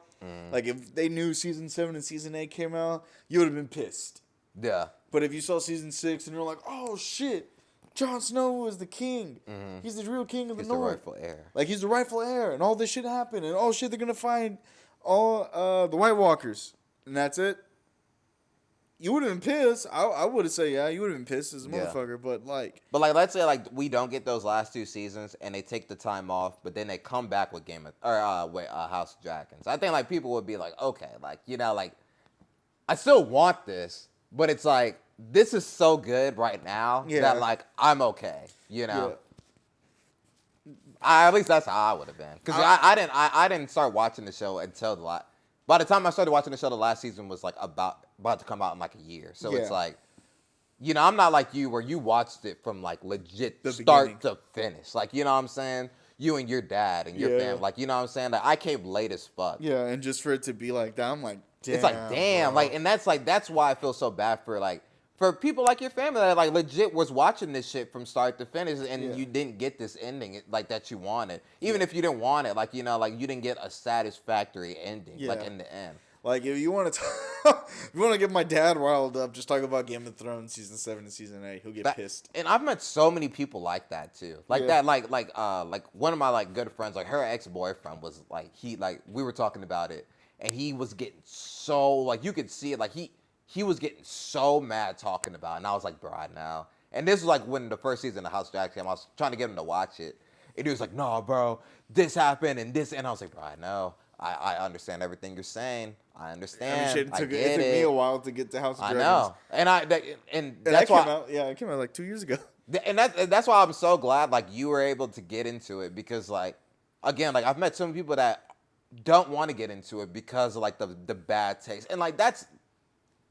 like if they knew season 7 and season 8 came out, you would have been pissed. Yeah. But if you saw season 6 and you're like, oh shit, Jon Snow is the king. He's the real king of the North. He's the rightful heir. Like he's the rightful heir, and all this shit happened, and oh shit, they're gonna find all the White Walkers, and that's it. You would have been pissed. I would have said, you would have been pissed as a motherfucker. But let's say like we don't get those last 2 seasons and they take the time off, but then they come back with House of Dragons. I think like people would be like, okay, like you know, like I still want this, but it's like this is so good right now that like I'm okay, you know. Yeah. At least that's how I would have been, because I didn't start watching the show until by the time I started watching the show, the last season was like about to come out in like a year. So it's like, you know, I'm not like you where you watched it from like legit start to finish. Like, you know what I'm saying? You and your dad and your family. Like, you know what I'm saying? Like, I came late as fuck. Yeah, and just for it to be like that, I'm like, damn. It's like, damn. Bro. Like, and that's why I feel so bad for people like your family that like legit was watching this shit from start to finish, and you didn't get this ending like that you wanted. Even if you didn't want it, like, you know, like you didn't get a satisfactory ending, like in the end. Like if you want to get my dad riled up, just talk about Game of Thrones season 7 and season 8. He'll get pissed. And I've met so many people like that too. Like that, like one of my like good friends, like her ex-boyfriend was like we were talking about it, and he was getting so like you could see it, like he he was getting so mad talking about it. And I was like, bro, I know. And this was like when the first season of House of Dragon came. I was trying to get him to watch it. And he was like, no, bro, this happened and this. And I was like, bro, I know. I understand everything you're saying. I understand. It took me a while to get to House of Dragons. I know. And that's why. It came out like 2 years ago. And that's why I'm so glad like you were able to get into it because like, again, like I've met some people that don't want to get into it because of like the bad taste. And like that's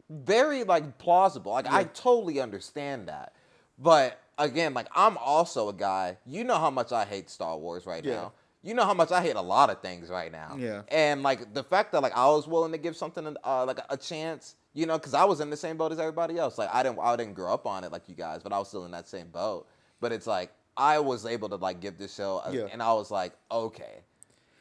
very like plausible. Like I totally understand that. But again, like I'm also a guy, you know how much I hate Star Wars right now. You know how much I hate a lot of things right now. Yeah. And like the fact that like I was willing to give something like a chance, you know, because I was in the same boat as everybody else. Like I didn't grow up on it like you guys, but I was still in that same boat. But it's like I was able to like give this show, and I was like, okay,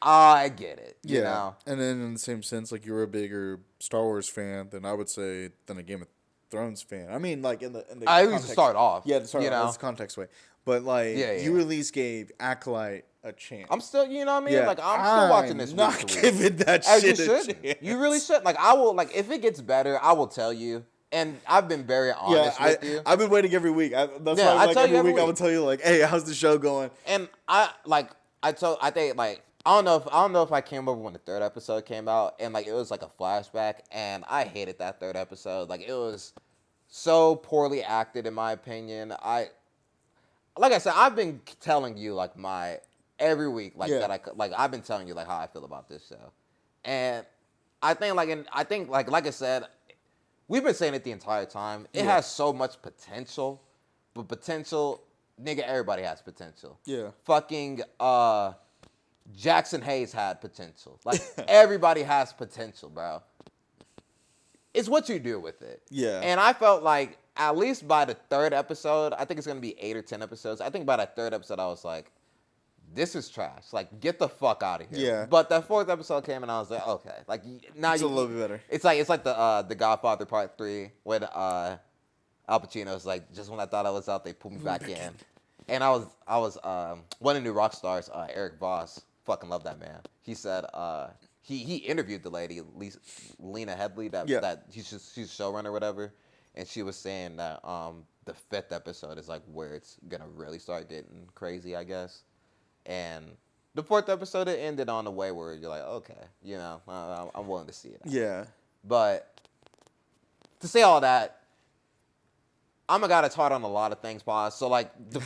I get it. You know? And then in the same sense, like you're a bigger Star Wars fan than I would say than a Game of Thrones fan. I mean, like in the I used to start off. Yeah, to start off. That's context way. But like you at least gave Acolyte a chance. I'm still, you know what I mean? Yeah. Like I'm still watching this. Not giving that as shit you should. You really should. Like I will. Like if it gets better, I will tell you. And I've been very honest with you. I've been waiting every week. That's why like, every week I would tell you like, hey, how's the show going? And I think like I don't know if I came over when the third episode came out and like it was like a flashback and I hated that third episode. Like it was so poorly acted in my opinion. Like I said, I've been telling you like every week like that I've been telling you like how I feel about this show. And I think like I said, we've been saying it the entire time. It has so much potential, but potential, nigga, everybody has potential. Yeah. Fucking Jackson Hayes had potential. Like everybody has potential, bro. It's what you do with it. Yeah. And I felt like at least by the third episode, I think it's gonna be 8 or 10 episodes. I think by that third episode, I was like, this is trash. Like, get the fuck out of here. Yeah. But that fourth episode came and I was like, okay. Like now it's a little bit better. It's like the Godfather Part 3 when Al Pacino's like, just when I thought I was out, they pulled me back in. And I was one of the new rock stars, Eric Voss. Fucking love that man. He said he interviewed the lady, Lena Headley, that she's a showrunner or whatever, and she was saying that the fifth episode is like where it's gonna really start getting crazy, I guess. And the fourth episode, it ended on a way where you're like, okay, you know, I'm willing to see it. Yeah. But to say all that, I'm a guy that's hard on a lot of things, boss. So like the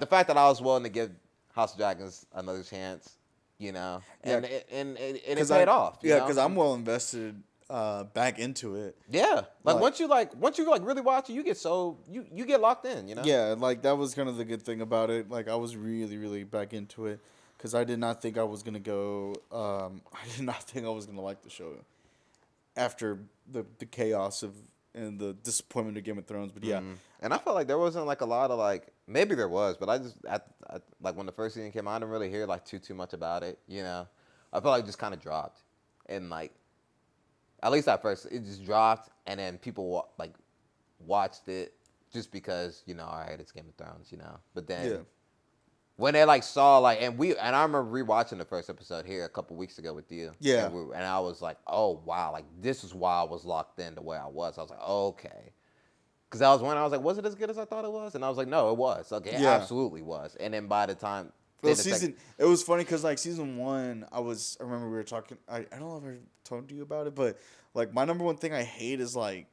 fact that I was willing to give House of Dragons another chance, you know, and it paid off. Yeah, because I'm well invested back into it. Yeah, like once you really watch it, you get locked in, you know. Yeah, like that was kind of the good thing about it. Like I was really, really back into it because I did not think I was gonna go. I did not think I was gonna like the show after the chaos and the disappointment of Game of Thrones. But yeah, and I felt like there wasn't like a lot of like. Maybe there was, but I like when the first season came out, I didn't really hear like too much about it. You know, I felt like it just kind of dropped, and like at least at first it just dropped, and then people watched it just because you know, all right, it's Game of Thrones, you know. But then when they like saw like, and I remember rewatching the first episode here a couple weeks ago with you. Yeah, and I was like, oh wow, like this is why I was locked in the way I was. I was like, okay. Because I was like, was it as good as I thought it was? And I was like, no, it was. Okay, it absolutely was. And then by the time... Well, it was funny because, like, season 1, I remember we were talking... I don't know if I told you about it, but, like, my number one thing I hate is, like,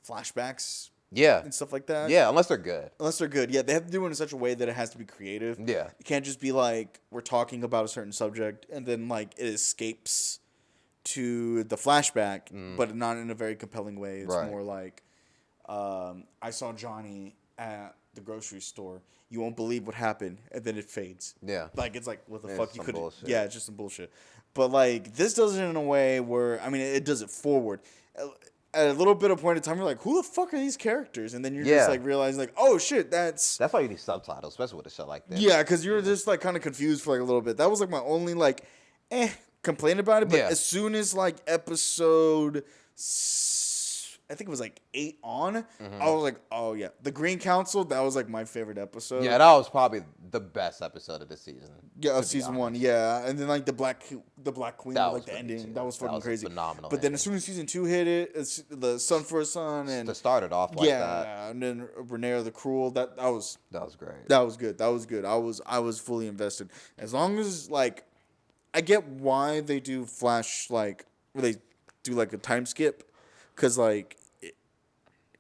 flashbacks and stuff like that. Yeah, unless they're good. Yeah, they have to do it in such a way that it has to be creative. Yeah. It can't just be, like, we're talking about a certain subject, and then, like, it escapes to the flashback, but not in a very compelling way. It's more like... I saw Johnny at the grocery store. You won't believe what happened, and then it fades. Yeah, like it's like what the fuck you could. Yeah, it's just some bullshit. But like this does it in a way where I mean it does it forward. At a little bit of point in time, you're like, who the fuck are these characters? And then you're just like realizing like, oh shit, that's why you need subtitles, especially with a show like this. Yeah, because you're just like kind of confused for like a little bit. That was like my only like, complaint about it. But as soon as like episode I think it was like 8 on. I was like, oh yeah, the Green Council. That was like my favorite episode. Yeah, that was probably the best episode of the season. Yeah, of season 1. Yeah, and then like the Black Queen, that like the ending. Too. That was fucking crazy. Phenomenal. But then as soon as season 2 hit it, it's the Sun for a Son and to start it off like that. Yeah, and then Rhaenyra the Cruel. That was great. That was good. That was good. I was fully invested. As long as like, I get why they do flash like where they do like a time skip, because like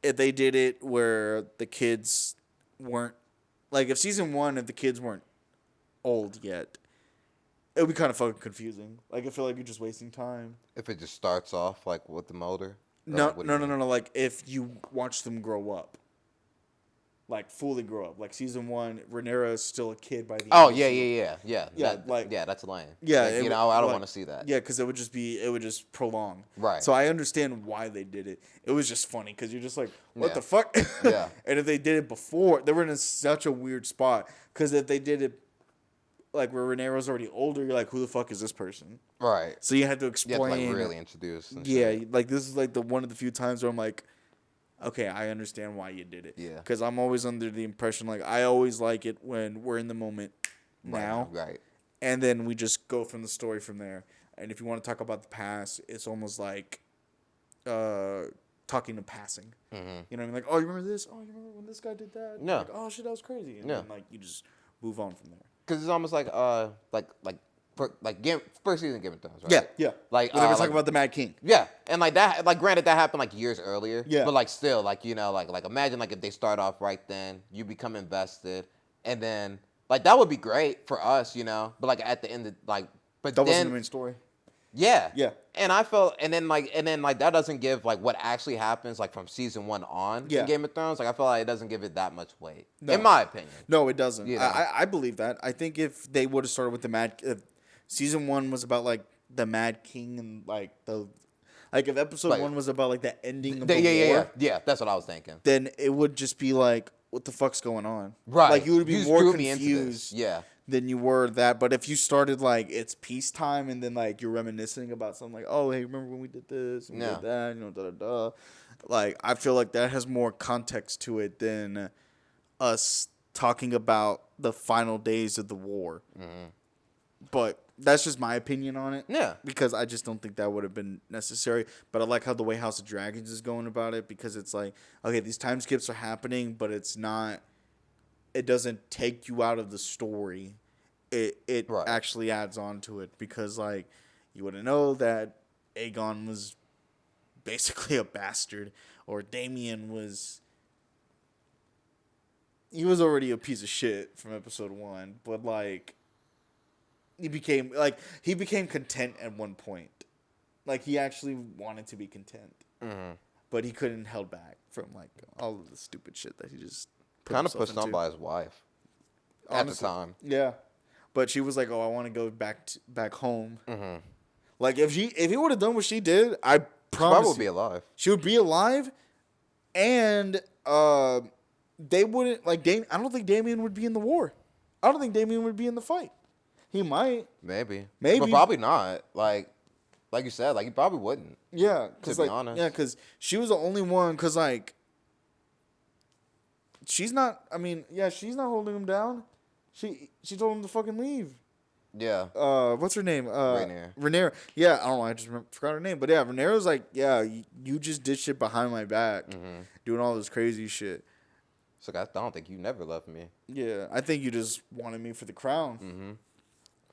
if they did it where the kids weren't like if season 1 if the kids weren't old yet, it would be kind of fucking confusing. Like I feel like you're just wasting time. If it just starts off like with them older. No. Like if you watch them grow up. Like fully grow up. Like season 1, Rhaenyra is still a kid by the end. Oh yeah. That's lame. Yeah, like, I don't want to see that. Yeah, because it would just prolong. Right. So I understand why they did it. It was just funny because you're just like, what the fuck? Yeah. And if they did it before, they were in such a weird spot. Because if they did it like where Rhaenyra's already older, you're like, who the fuck is this person? Right. So you had to explain. You have to like really introduce. Yeah, like this is like the one of the few times where I'm like, okay, I understand why you did it. Yeah. Because I'm always under the impression, like, I always like it when we're in the moment now. Right. And then we just go from the story from there. And if you want to talk about the past, it's almost like talking in passing. You know what I mean? Like, oh, you remember this? Oh, you remember when this guy did that? No. Like, oh, shit, that was crazy. And then, like, you just move on from there. Because it's almost like first season of Game of Thrones, right? Yeah. Like when they were talking about the Mad King. Yeah, and like that, like granted that happened like years earlier. Yeah. But like still, like like imagine like if they start off right then, you become invested, and then like that would be great for us, But like at the end of but that then wasn't the main story. Yeah. Yeah. And I felt, and then that doesn't give like what actually happens like from season 1 on in Game of Thrones. Like I feel like it doesn't give it that much weight, in my opinion. No, it doesn't. I believe that. I think if they would have started with if season 1 was about like the Mad King and like if episode 1 was about like the ending of the war. Yeah, that's what I was thinking. Then it would just be like, what the fuck's going on? Right. Like you would be more confused. Yeah. Than you were that. But if you started like it's peacetime and then like you're reminiscing about something like, oh hey, remember when we did this and we did that, Like I feel like that has more context to it than us talking about the final days of the war. But that's just my opinion on it. Yeah. Because I just don't think that would have been necessary. But I like how the way House of Dragons is going about it, because it's like, okay, these time skips are happening, but it's not. It doesn't take you out of the story. It actually adds on to it, because like you wouldn't know that Aegon was basically a bastard, or Damien was. He was already a piece of shit from episode 1, but like he became content at one point. Like he actually wanted to be content, but he couldn't held back from like all of the stupid shit that he just. Kind of pushed on by his wife. Honestly, at the time. Yeah. But she was like, oh, I want to go back home. Like, if he would have done what she did, I promise she would be alive. She would be alive. And they wouldn't, like, I don't think Damien would be in the war. I don't think Damien would be in the fight. He might. Maybe. But probably not. Like you said, like, he probably wouldn't. Yeah. To be honest. Yeah, because she was the only one, because, like, she's not holding him down. She told him to fucking leave. Yeah. What's her name? Rhaenyra. Yeah, I don't know. I just forgot her name. But yeah, Rhaenyra's like, yeah, you just did shit behind my back, doing all this crazy shit. So I don't think you never loved me. Yeah, I think you just wanted me for the crown.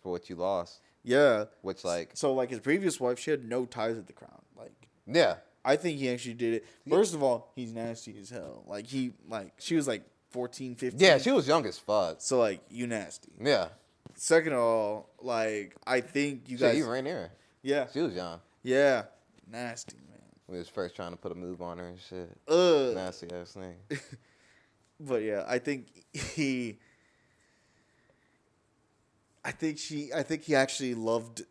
For what you lost. Yeah. Which like. So like his previous wife, she had no ties with the crown. Like. Yeah. I think he actually did it. First of all, he's nasty as hell. Like, she was like 14, 15. Yeah, she was young as fuck. So, like, you nasty. Yeah. Second of all, like, I think you guys. Even Rhaenyra. Yeah. She was young. Yeah. Nasty, man. We was first trying to put a move on her and shit. Nasty ass thing. But yeah, I think he actually loved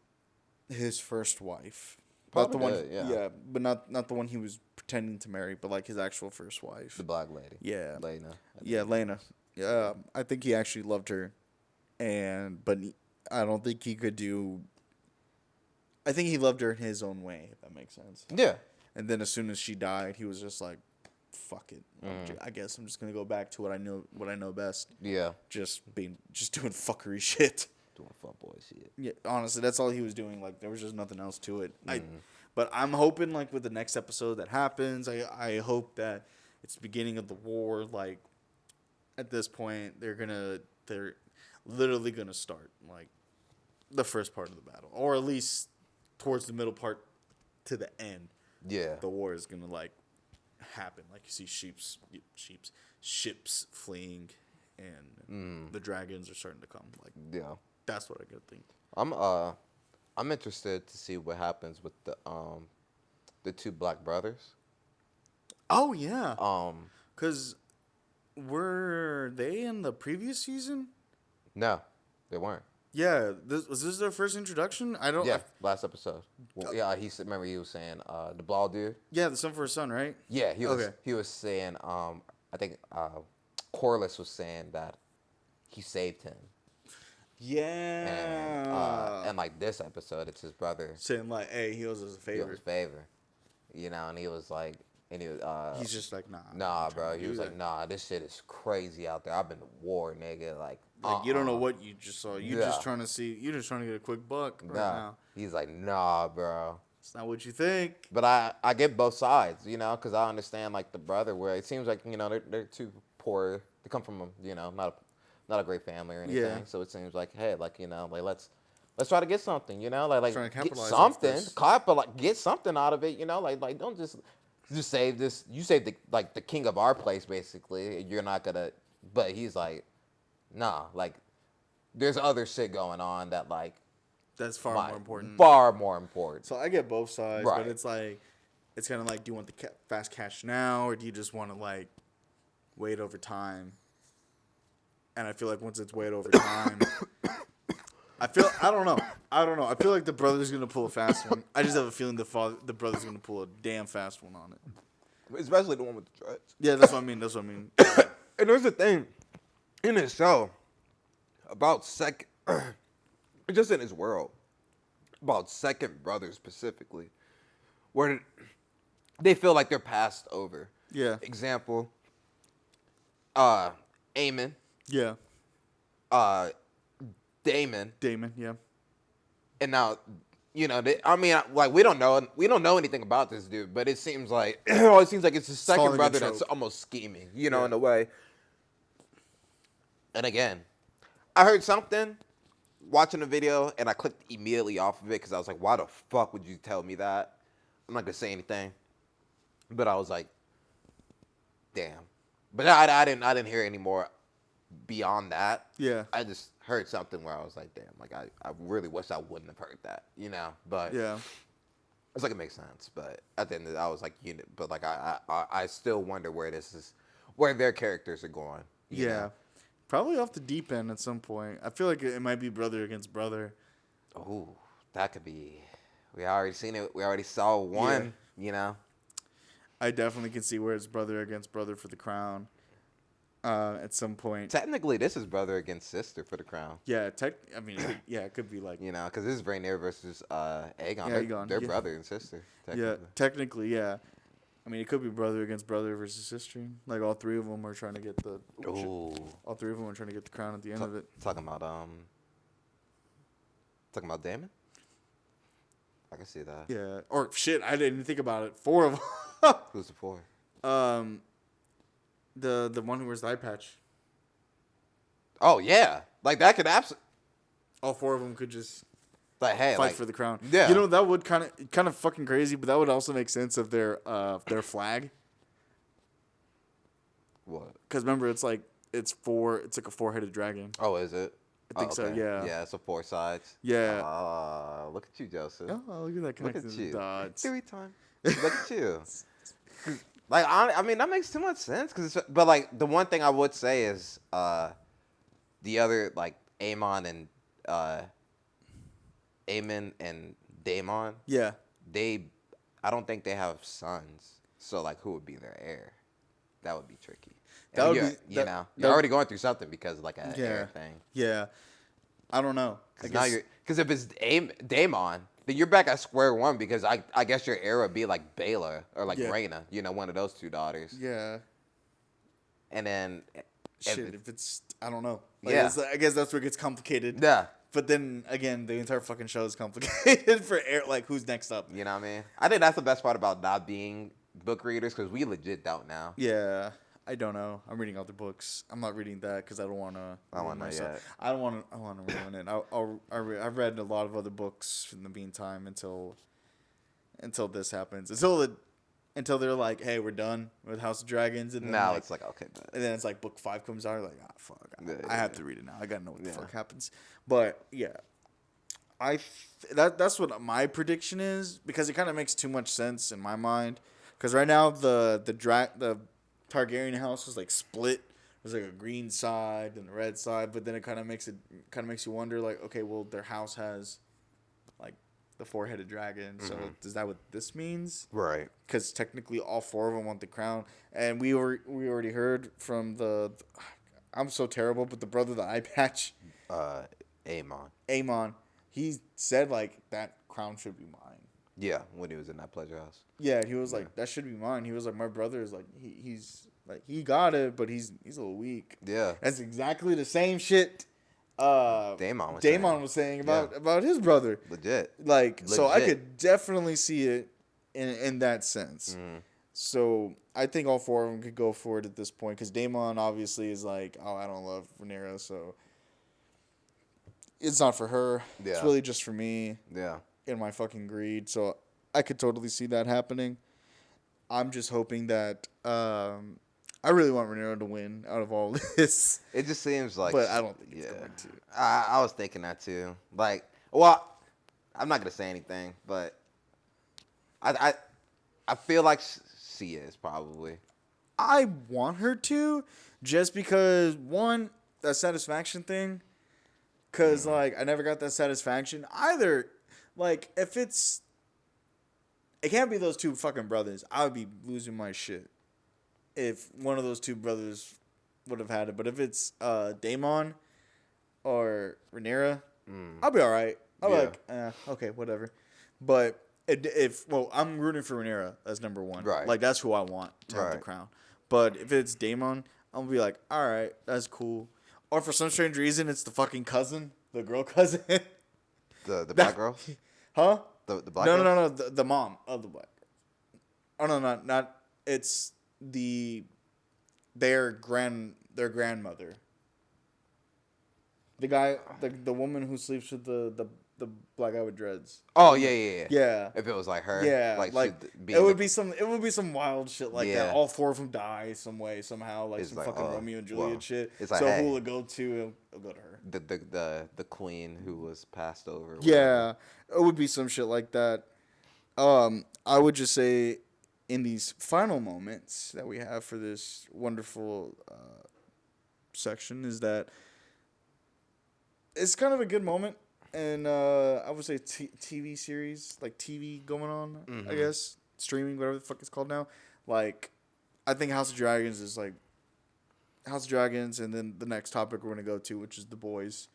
his first wife. Probably not the did, one, yeah, but not the one he was pretending to marry, but like his actual first wife, the black lady. Yeah, Lena. Yeah, Lena. Yeah, I think he actually loved her, but I don't think he could do. I think he loved her in his own way. If that makes sense. Yeah, And then as soon as she died, he was just like, "Fuck it. I guess I'm just gonna go back to what I know best." Yeah. Just doing fuckery shit. Doing fuckboy shit. Yeah, honestly, that's all he was doing. Like, there was just nothing else to it. But I'm hoping, like, with the next episode that happens, I hope that it's the beginning of the war. Like, at this point, they're literally gonna start, like, the first part of the battle, or at least towards the middle part to the end. Yeah. The war is gonna, like, happen. Like, you see ships fleeing, and the dragons are starting to come. Like, yeah, that's what I gotta think. I'm interested to see what happens with the two black brothers. Oh yeah. Cause were they in the previous season? No, they weren't. Yeah, was this their first introduction? I don't. Yeah, last episode. Well, yeah, remember he was saying the bald dude. Yeah, the son for his son, right? Yeah, he was saying I think Corliss was saying that he saved him. Yeah. And like this episode, it's his brother saying like, "Hey, he owes us a favor." You know, and he was like, he's just like, nah, bro. He was like, nah, this shit is crazy out there. I've been to war, nigga. Like you don't know what you just saw. You're just trying to get a quick buck right now. He's like, nah, bro. It's not what you think. But I get both sides, you know, because I understand like the brother where it seems like, you know, they're too poor. They come from, you know, not a great family or anything. Yeah. So it seems like, hey, like, you know, like let's try to get something, you know, like get something, but like get something out of it, you know, like don't just save this. You save the king of our place, basically. You're not gonna. But he's like, nah, like there's other shit going on that like that's far more important. Far more important. So I get both sides, right. But it's like it's kind of like, do you want the fast cash now, or do you just want to like wait over time? And I feel like once it's wait over time, I don't know. I feel like the brother's gonna pull a fast one. I just have a feeling the brother's gonna pull a damn fast one on it. Especially the one with the dreads. Yeah, that's what I mean. And there's a thing in this show about just in his world, about second brothers specifically, where they feel like they're passed over. Yeah. Example, Aemon. Yeah. Damon, yeah. And now, you know, we don't know anything about this dude, but it seems like it's his second brother that's almost scheming, you know, in a way. And again, I heard something watching a video, and I clicked immediately off of it because I was like, why the fuck would you tell me that? I'm not gonna say anything, but I was like, damn. But I didn't hear any more beyond that. Yeah. I just heard something where I was like, damn, like I really wish I wouldn't have heard that, you know. But yeah, it's like it makes sense. But at the end of it, I was like, but like I still wonder where their characters are going. Yeah. know? Probably off the deep end at some point. I feel like it might be brother against brother. Oh, that could be. We already seen it. We already saw one, you know. I definitely can see where it's brother against brother for the crown. At some point. Technically, this is brother against sister for the crown. Yeah, it could be like, you know, because this is Rhaenyra versus Aegon. Yeah, Aegon. They're brother and sister. Yeah, technically, yeah. I mean, it could be brother against brother versus sister. Like all three of them are trying to get the. All three of them are trying to get the crown at the end of it. Talking about Daemon. I can see that. Yeah, or shit, I didn't even think about it. 4 of them. Who's the 4? The one who wears the eye patch. Oh yeah, like that could absolutely. All 4 of them could just fight for the crown. Yeah, you know that would kind of fucking crazy, but that would also make sense of their flag. What? Because remember, it's like a 4-headed dragon. Oh, is it? I think so. Yeah. Yeah, it's a 4 sides. Yeah. Look at you, Joseph. Oh, look at that connecting the dots. Every time. Look at you. Like I mean that makes too much sense but like the one thing I would say is the other like Aemon and Daemon. Yeah. I don't think they have sons. So like who would be their heir? That would be tricky. That would be you're already going through something because of like a heir thing. Yeah. I don't know. Because if it's Daemon, then you're back at square one because I guess your heir would be like Baela or like Rhaena, you know, one of those two daughters. Yeah. And then shit, if it's I don't know. Like, I guess that's where it gets complicated. Yeah. But then again, the entire fucking show is complicated for like who's next up. You know what I mean? I think that's the best part about not being book readers because we legit don't know. Yeah. I don't know. I'm reading other books. I'm not reading that because I don't want to. I don't want to. I don't want to. I want to ruin it. I've read a lot of other books in the meantime until this happens. Until they're like, hey, we're done with House of Dragons, and then now it's like okay, and then it's like book 5 comes out. Like, fuck, I have to read it now. I gotta know what the fuck happens. But yeah, that's what my prediction is because it kind of makes too much sense in my mind. Because right now the Targaryen house was like split. There's like a green side and a red side, but then it kind of makes you wonder like, okay, well their house has like the 4-headed dragon, so is that what this means? Right. Because technically all 4 of them want the crown, and we already heard from I'm so terrible, but the brother of the eye patch, Aemon, he said like that crown should be mine. Yeah, when he was in that pleasure house. Yeah, he was like, that should be mine. He was like, my brother is like, he's like, he got it, but he's a little weak. Yeah. That's exactly the same shit Daemon was saying about his brother. Legit. So I could definitely see it in that sense. Mm. So I think all 4 of them could go for it at this point because Daemon obviously is like, oh, I don't love Rhaenyra, so it's not for her. Yeah. It's really just for me. Yeah. In my fucking greed, so I could totally see that happening. I'm just hoping that I really want Rhaenyra to win out of all this. It just seems like, but I don't think it's going to. I was thinking that too. Like, well, I'm not gonna say anything, but I feel like she is probably. I want her to, just because one, that satisfaction thing. Cause like I never got that satisfaction either. Like, if it can't be those 2 fucking brothers. I would be losing my shit if one of those 2 brothers would have had it. But if it's Daemon or Rhaenyra, I'll be all right. I'll be like, okay, whatever. But I'm rooting for Rhaenyra as number 1. Right. Like, that's who I want to have the crown. But if it's Daemon, I'm going to be like, all right, that's cool. Or for some strange reason, it's the fucking cousin, the girl cousin. The black girl? Huh? The black girl? No. The mom of the black girl. Oh, no, not. It's their grandmother. The guy, the woman who sleeps with the black guy with dreads. Oh yeah. Yeah. If it was like her. Yeah. Like it would be some wild shit like that. All 4 of them die some way somehow, like some fucking Romeo and Juliet shit. It's like, so who will it go to? It'll go to her. The queen who was passed over. Yeah, it would be some shit like that. I would just say, in these final moments that we have for this wonderful section, is that it's kind of a good moment, and I would say TV series, like TV going on, I guess, streaming, whatever the fuck it's called now. Like, I think House of Dragons is like House of Dragons, and then the next topic we're going to go to, which is The Boys.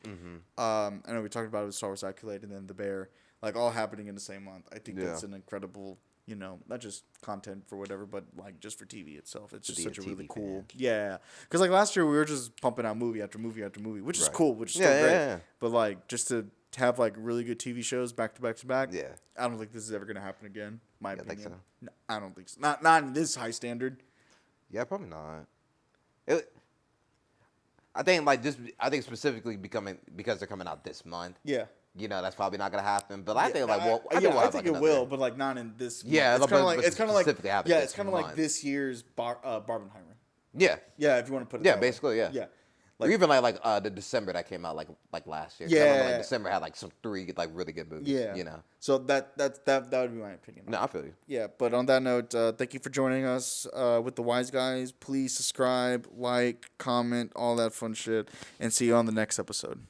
I know we talked about it with Star Wars Accolade and then The Bear, like all happening in the same month. I think that's an incredible, not just content for whatever, but like just for TV itself. It's just such a really cool, because like last year we were just pumping out movie after movie after movie, which is cool, which is still great. Yeah. But like just to have like really good TV shows back to back to back, I don't think this is ever going to happen again. My opinion. Think so? No, I don't think so. Not in this high standard. Yeah, probably not. I think specifically because they're coming out this month. Yeah. That's probably not gonna happen. But I think I think it will, but like not in this. Yeah, month. It's kind of like like this year's Barbenheimer. Yeah. Yeah, if you want to put it. Yeah, basically, yeah. Yeah. Like, or even like the December that came out like last year. Yeah. I remember, December had like some 3 like really good movies. Yeah. So that would be my opinion. No, I feel you. Yeah, but on that note, thank you for joining us with the Wise Guys. Please subscribe, like, comment, all that fun shit, and see you on the next episode.